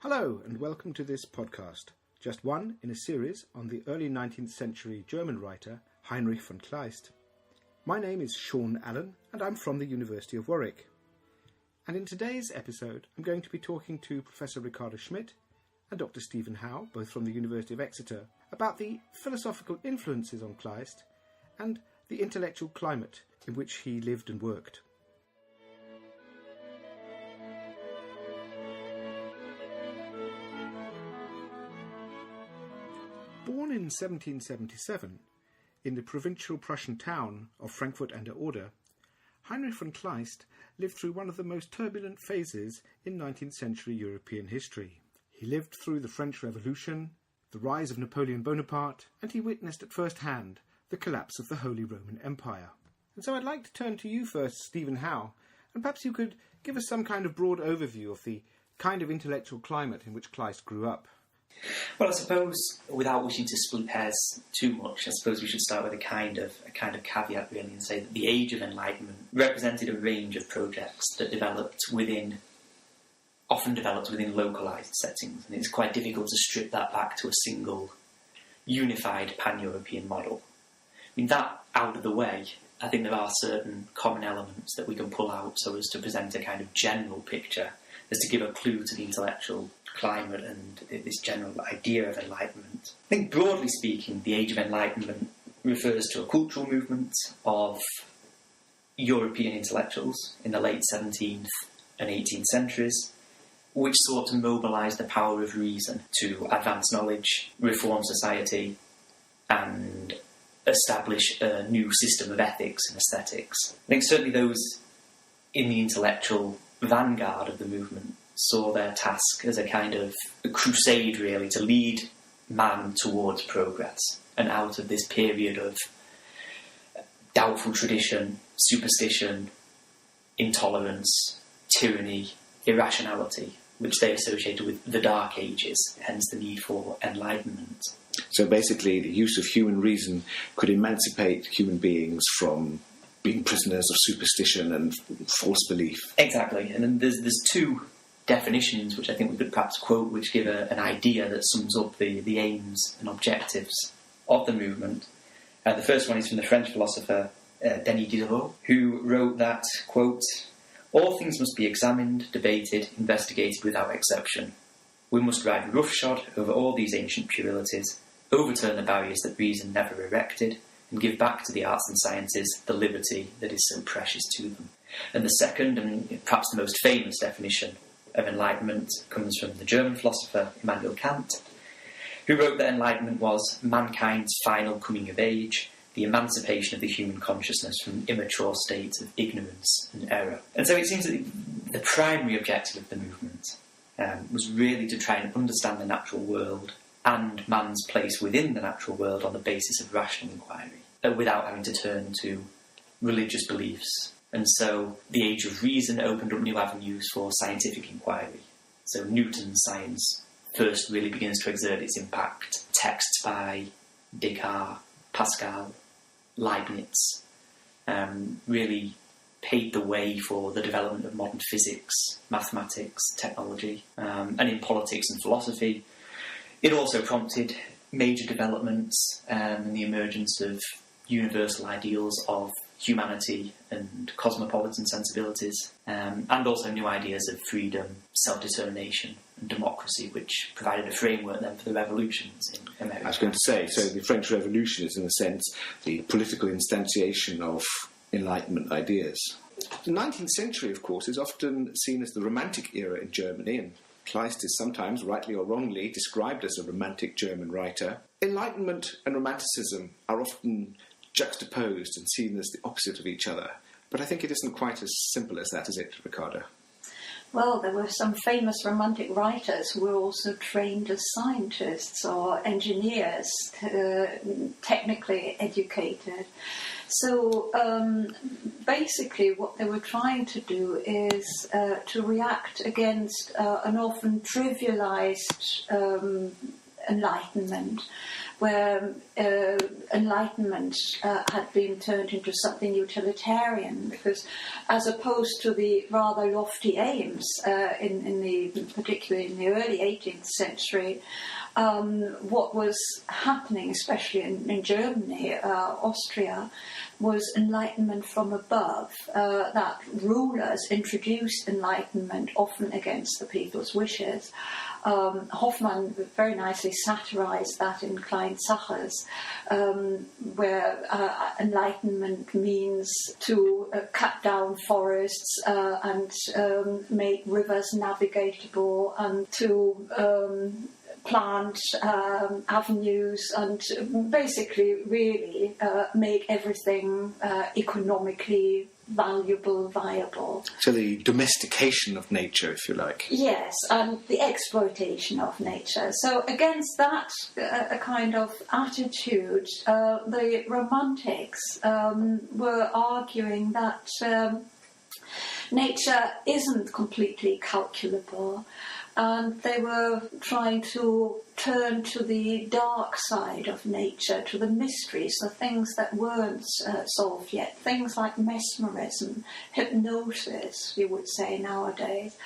Hello and welcome to this podcast, just one in a series on the early 19th century German writer Heinrich von Kleist. My name is Sean Allen and I'm from the University of Warwick. And in today's episode I'm going to be talking to Professor Ricardo Schmidt and Dr. Stephen Howe, both from the University of Exeter, about the philosophical influences on Kleist and the intellectual climate in which he lived and worked. Born in 1777 in the provincial Prussian town of Frankfurt an der Oder, Heinrich von Kleist lived through one of the most turbulent phases in 19th century European history. He lived through the French Revolution, the rise of Napoleon Bonaparte, and he witnessed at first hand the collapse of the Holy Roman Empire. And so I'd like to turn to you first, Stephen Howe, and perhaps you could give us some kind of broad overview of the kind of intellectual climate in which Kleist grew up. Well, I suppose, without wishing to split hairs too much, I suppose we should start with a kind of caveat, really, and say that the Age of Enlightenment represented a range of projects that often developed within localised settings, and it's quite difficult to strip that back to a single, unified pan-European model. I mean, that out of the way, I think there are certain common elements that we can pull out so as to present a kind of general picture, as to give a clue to the intellectual climate and this general idea of enlightenment. I think, broadly speaking, the Age of Enlightenment refers to a cultural movement of European intellectuals in the late 17th and 18th centuries, which sought to mobilise the power of reason to advance knowledge, reform society, and establish a new system of ethics and aesthetics. I think certainly those in the intellectual vanguard of the movement saw their task as a kind of a crusade, really, to lead man towards progress and out of this period of doubtful tradition, superstition, intolerance, tyranny, irrationality, which they associated with the Dark Ages, hence the need for enlightenment. So basically the use of human reason could emancipate human beings from being prisoners of superstition and false belief. Exactly, and then there's two definitions which I think we could perhaps quote, which give an idea that sums up the aims and objectives of the movement. The first one is from the French philosopher Denis Diderot, who wrote that, quote, "All things must be examined, debated, investigated without exception. We must ride roughshod over all these ancient puerilities, overturn the barriers that reason never erected, and give back to the arts and sciences the liberty that is so precious to them." And the second, and perhaps the most famous definition of enlightenment, comes from the German philosopher Immanuel Kant, who wrote that enlightenment was mankind's final coming of age, the emancipation of the human consciousness from immature states of ignorance and error. And so it seems that the primary objective of the movement was really to try and understand the natural world and man's place within the natural world on the basis of rational inquiry, without having to turn to religious beliefs. And so the Age of Reason opened up new avenues for scientific inquiry. So Newton's science first really begins to exert its impact. Texts by Descartes, Pascal, Leibniz really paved the way for the development of modern physics, mathematics, technology, and in politics and philosophy. It also prompted major developments in the emergence of universal ideals of humanity and cosmopolitan sensibilities, and also new ideas of freedom, self-determination and democracy, which provided a framework then for the revolutions in America. I was going to say, so the French Revolution is in a sense the political instantiation of Enlightenment ideas. The 19th century, of course, is often seen as the Romantic era in Germany, and Kleist is sometimes, rightly or wrongly, described as a romantic German writer. Enlightenment and Romanticism are often juxtaposed and seen as the opposite of each other. But I think it isn't quite as simple as that, is it, Ricardo? Well, there were some famous Romantic writers who were also trained as scientists or engineers, technically educated. So basically what they were trying to do is to react against an often trivialized Enlightenment. where Enlightenment had been turned into something utilitarian, because as opposed to the rather lofty aims particularly in the early 18th century, what was happening, especially in Germany, Austria, was enlightenment from above, that rulers introduced enlightenment often against the people's wishes. Hoffmann very nicely satirised that in Klein's Saches, where enlightenment means to cut down forests and make rivers navigable, and to plant avenues, and basically really make everything economically valuable, viable. So the domestication of nature, if you like. Yes, and the exploitation of nature. So against that a kind of attitude, the Romantics were arguing that nature isn't completely calculable, and they were trying to turn to the dark side of nature, to the mysteries, the things that weren't solved yet, things like mesmerism, hypnosis, you would say nowadays,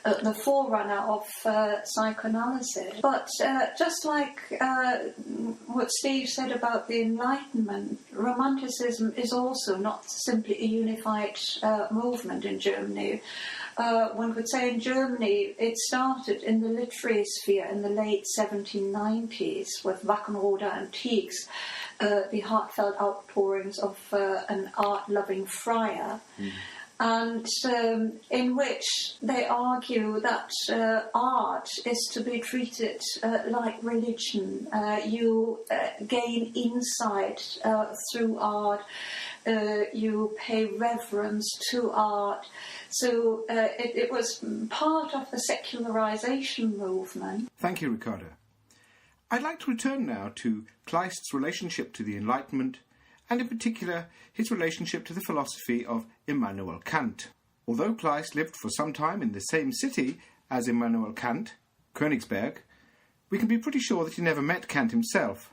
the forerunner of psychoanalysis. But just like what Steve said about the Enlightenment, Romanticism is also not simply a unified movement in Germany. One could say in Germany it started in the literary sphere in the late 1790s with Wackenroder Antiques, the heartfelt outpourings of an art-loving friar, and in which they argue that art is to be treated like religion. You gain insight through art, you pay reverence to art. So it was part of the secularization movement. Thank you, Ricardo. I'd like to return now to Kleist's relationship to the Enlightenment, and in particular his relationship to the philosophy of Immanuel Kant. Although Kleist lived for some time in the same city as Immanuel Kant, Königsberg, we can be pretty sure that he never met Kant himself.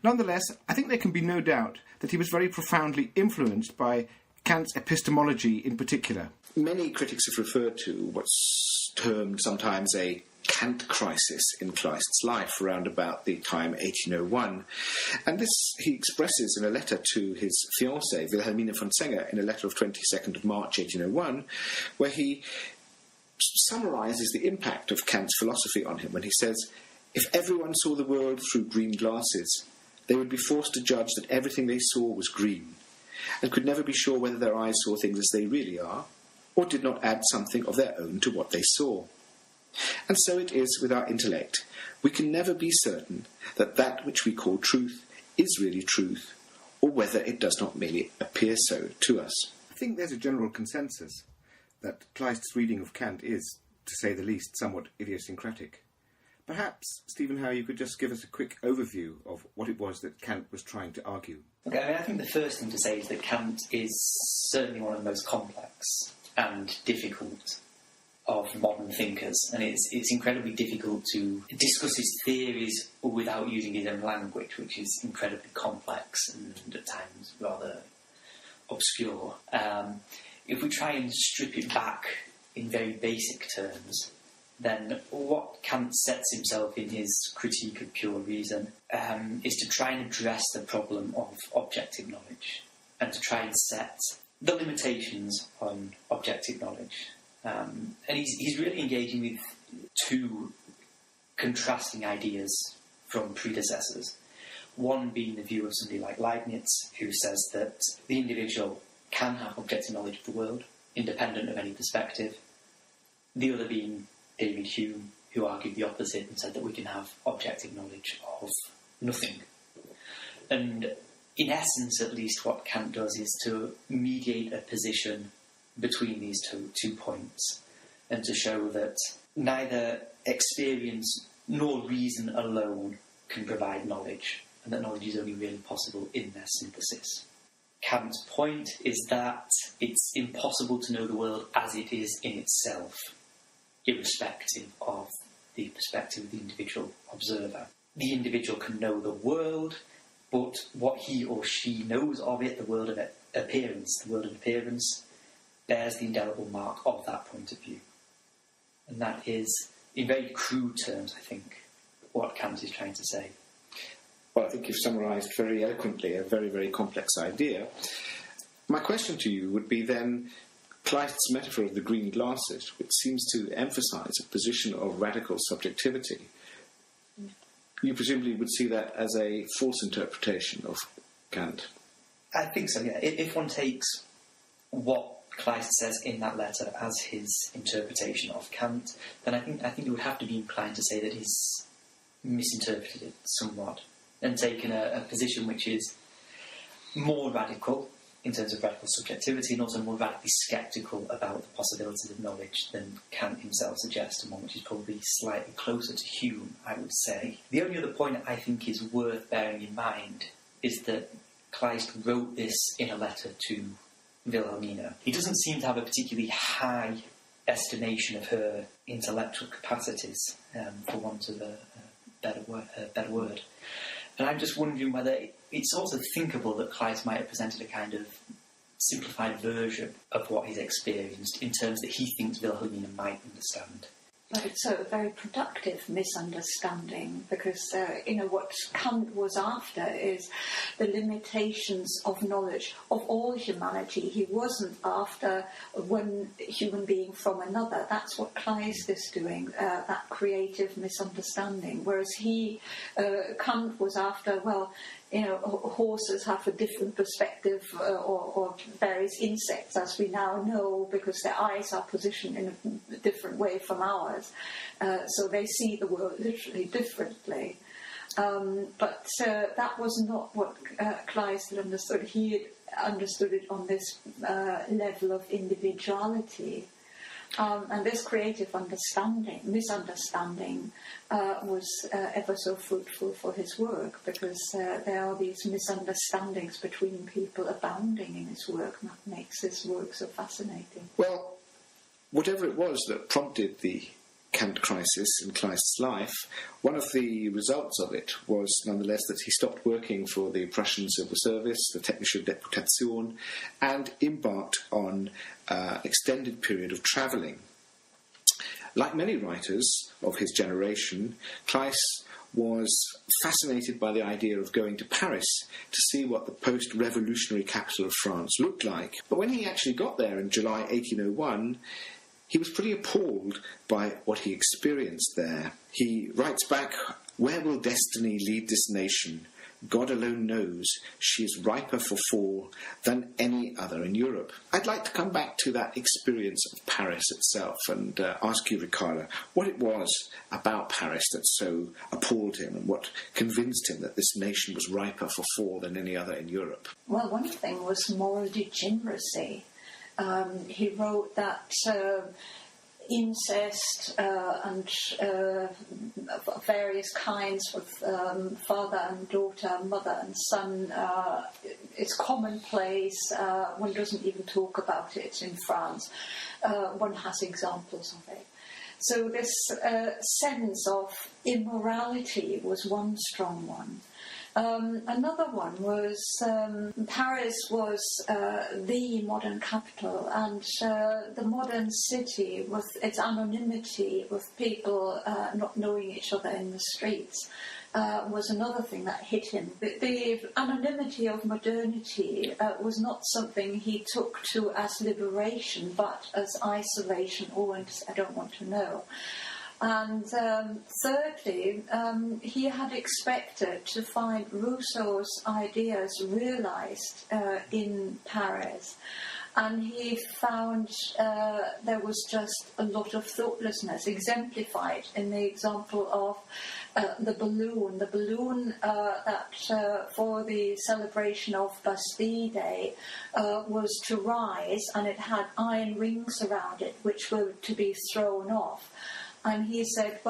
Nonetheless, I think there can be no doubt that he was very profoundly influenced by Kant's epistemology in particular. Many critics have referred to what's termed sometimes a Kant crisis in Kleist's life around about the time 1801. And this he expresses in a letter to his fiancée, Wilhelmina von Zenger, in a letter of 22nd of March 1801, where he summarises the impact of Kant's philosophy on him when he says, "If everyone saw the world through green glasses, they would be forced to judge that everything they saw was green, and could never be sure whether their eyes saw things as they really are, or did not add something of their own to what they saw. And so it is with our intellect. We can never be certain that that which we call truth is really truth, or whether it does not merely appear so to us." I think there's a general consensus that Kleist's reading of Kant is, to say the least, somewhat idiosyncratic. Perhaps, Stephen Howe, you could just give us a quick overview of what it was that Kant was trying to argue. Okay, I think the first thing to say is that Kant is certainly one of the most complex and difficult of modern thinkers, and it's incredibly difficult to discuss his theories without using his own language, which is incredibly complex and at times rather obscure. If we try and strip it back in very basic terms, then what Kant sets himself in his critique of pure reason is to try and address the problem of objective knowledge, and to try and set the limitations on objective knowledge. And he's really engaging with two contrasting ideas from predecessors. One being the view of somebody like Leibniz, who says that the individual can have objective knowledge of the world, independent of any perspective. The other being David Hume, who argued the opposite and said that we can have objective knowledge of nothing. And in essence, at least, what Kant does is to mediate a position between these two points, and to show that neither experience nor reason alone can provide knowledge, and that knowledge is only really possible in their synthesis. Kant's point is that it's impossible to know the world as it is in itself, irrespective of the perspective of the individual observer. the individual can know the world, but what he or she knows of it, the world of appearance, bears the indelible mark of that point of view. And that is, in very crude terms, I think, what Kant is trying to say. Well, I think you've summarised very eloquently a very, very complex idea. My question to you would be then, Kleist's metaphor of the green glasses, which seems to emphasise a position of radical subjectivity, you presumably would see that as a false interpretation of Kant. I think so, yeah. If one takes what Kleist says in that letter as his interpretation of Kant, then I think you would have to be inclined to say that he's misinterpreted it somewhat and taken a position which is more radical in terms of radical subjectivity and also more radically sceptical about the possibilities of knowledge than Kant himself suggests, and one which is probably slightly closer to Hume, I would say. The only other point I think is worth bearing in mind is that Kleist wrote this in a letter to Wilhelmina. He doesn't seem to have a particularly high estimation of her intellectual capacities, for want of a better word. And I'm just wondering whether it's also thinkable that Kleist might have presented a kind of simplified version of what he's experienced in terms that he thinks Wilhelmina might understand. But it's a very productive misunderstanding because, what Kant was after is the limitations of knowledge of all humanity. He wasn't after one human being from another. That's what Kleist is doing, that creative misunderstanding. Whereas Kant was after, horses have a different perspective, or various insects, as we now know, because their eyes are positioned in a different way from ours. So they see the world literally differently. But that was not what Kleist had understood. He had understood it on this level of individuality. And this creative misunderstanding was ever so fruitful for his work, because there are these misunderstandings between people abounding in his work, and that makes his work so fascinating. Well, whatever it was that prompted the Kant crisis in Kleist's life, one of the results of it was nonetheless that he stopped working for the Prussian civil service, the Technische Deputation, and embarked on an extended period of travelling. Like many writers of his generation, Kleist was fascinated by the idea of going to Paris to see what the post-revolutionary capital of France looked like. But when he actually got there in July 1801, he was pretty appalled by what he experienced there. He writes back, "Where will destiny lead this nation? God alone knows. She is riper for fall than any other in Europe." I'd like to come back to that experience of Paris itself and ask you, Ricardo, what it was about Paris that so appalled him and what convinced him that this nation was riper for fall than any other in Europe. Well, one thing was moral degeneracy. He wrote that incest and various kinds with father and daughter, mother and son, it's commonplace. One doesn't even talk about it in France. One has examples of it. So this sense of immorality was one strong one. Another one was Paris was the modern capital, and the modern city with its anonymity, with people not knowing each other in the streets, was another thing that hit him. The anonymity of modernity was not something he took to as liberation, but as isolation, or I don't want to know. And thirdly, he had expected to find Rousseau's ideas realised in Paris. And he found there was just a lot of thoughtlessness, exemplified in the example of the balloon. The balloon that for the celebration of Bastille Day was to rise, and it had iron rings around it, which were to be thrown off. And he said,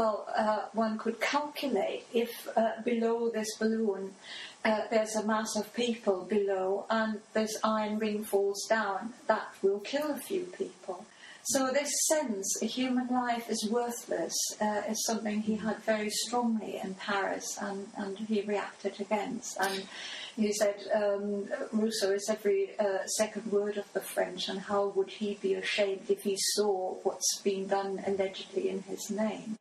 one could calculate if below this balloon there's a mass of people below and this iron ring falls down, that will kill a few people. So this sense that human life is worthless is something he had very strongly in Paris, and he reacted against. And he said, Rousseau is every second word of the French, and how would he be ashamed if he saw what's been done allegedly in his name?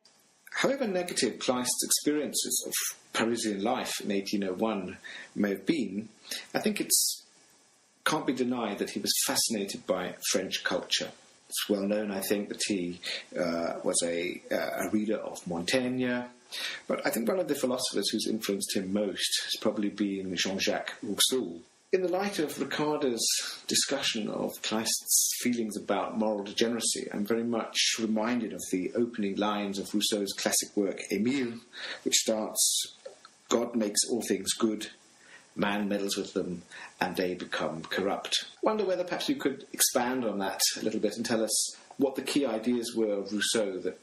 However negative Kleist's experiences of Parisian life in 1801 may have been, I think can't be denied that he was fascinated by French culture. It's well known, I think, that he was a reader of Montaigne, but I think one of the philosophers who's influenced him most has probably been Jean-Jacques Rousseau. In the light of Ricardo's discussion of Kleist's feelings about moral degeneracy, I'm very much reminded of the opening lines of Rousseau's classic work, Émile, which starts, "God makes all things good, man meddles with them, and they become corrupt." I wonder whether perhaps you could expand on that a little bit and tell us what the key ideas were of Rousseau that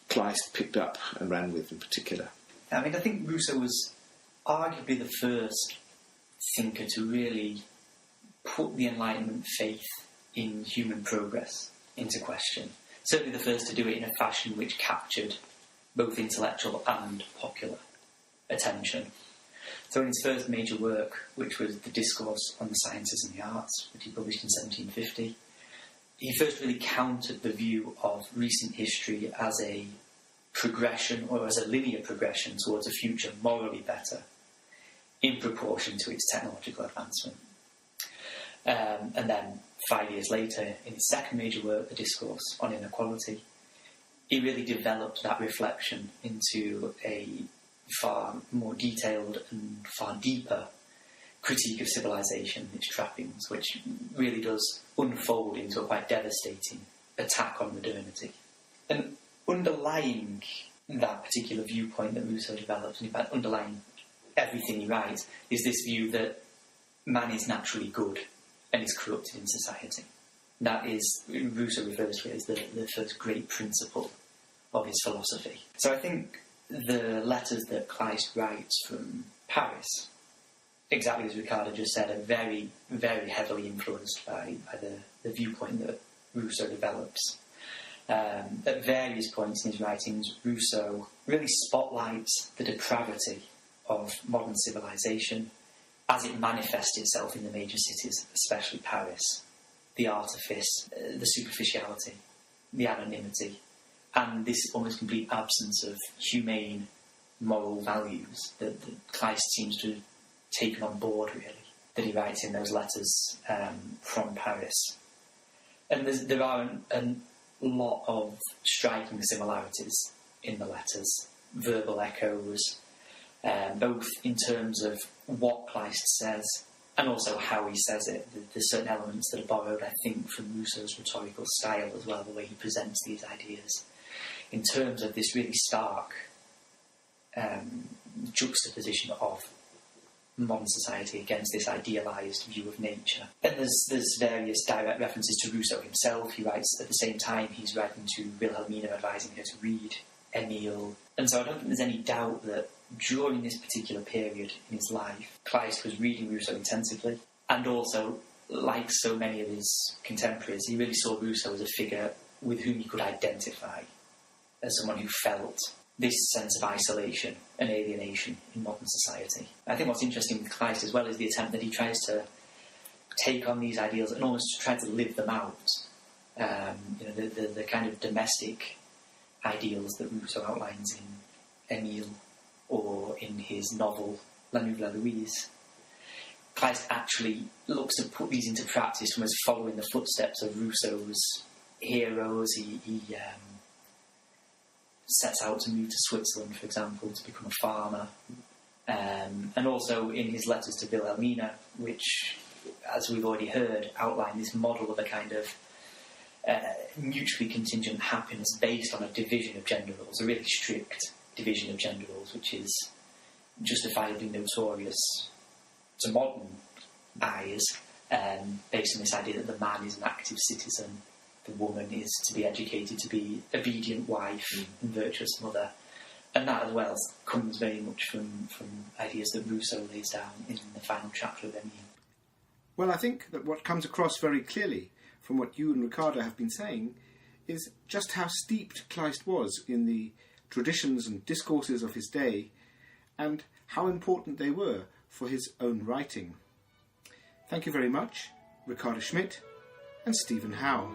Kleist picked up and ran with in particular. I mean, I think Rousseau was arguably the first thinker to really put the Enlightenment faith in human progress into question. Certainly the first to do it in a fashion which captured both intellectual and popular attention. So in his first major work, which was The Discourse on the Sciences and the Arts, which he published in 1750, he first really countered the view of recent history as a progression, or as a linear progression towards a future morally better, in proportion to its technological advancement. And then 5 years later, in his second major work, The Discourse on Inequality, he really developed that reflection into a far more detailed and far deeper critique of civilization and its trappings, which really does unfold into a quite devastating attack on modernity. And underlying that particular viewpoint that Rousseau developed, and in fact underlying everything he writes, is this view that man is naturally good and is corrupted in society. That is, Rousseau refers to it as the first great principle of his philosophy. So I think the letters that Kleist writes from Paris, exactly as Ricardo just said, are very, very heavily influenced by the viewpoint that Rousseau develops. At various points in his writings, Rousseau really spotlights the depravity of modern civilization as it manifests itself in the major cities, especially Paris. The artifice, the superficiality, the anonymity, and this almost complete absence of humane moral values that Kleist seems to have taken on board, really, that he writes in those letters from Paris. And there are a lot of striking similarities in the letters, verbal echoes, both in terms of what Kleist says and also how he says it. There's certain elements that are borrowed, I think, from Rousseau's rhetorical style as well, the way he presents these ideas, in terms of this really stark juxtaposition of modern society against this idealised view of nature. And there's various direct references to Rousseau himself. He writes at the same time he's writing to Wilhelmina, advising her to read Émile. And so I don't think there's any doubt that during this particular period in his life, Kleist was reading Rousseau intensively, and also, like so many of his contemporaries, he really saw Rousseau as a figure with whom he could identify, as someone who felt this sense of isolation and alienation in modern society. I think what's interesting with Kleist as well is the attempt that he tries to take on these ideals and almost try to live them out. The kind of domestic ideals that Rousseau outlines in Émile or in his novel La Nouvelle Louise. Kleist actually looks to put these into practice, almost following the footsteps of Rousseau's heroes. He sets out to move to Switzerland, for example, to become a farmer. And also in his letters to Wilhelmina, which, as we've already heard, outline this model of a kind of mutually contingent happiness based on a division of gender roles, a really strict division of gender roles, which is justifiably notorious to modern eyes, based on this idea that the man is an active citizen, the woman is to be educated to be obedient wife and virtuous mother. And that as well comes very much from ideas that Rousseau lays down in the final chapter of Émile. Well, I think that what comes across very clearly from what you and Ricardo have been saying is just how steeped Kleist was in the traditions and discourses of his day, and how important they were for his own writing. Thank you very much, Ricardo Schmidt and Stephen Howe.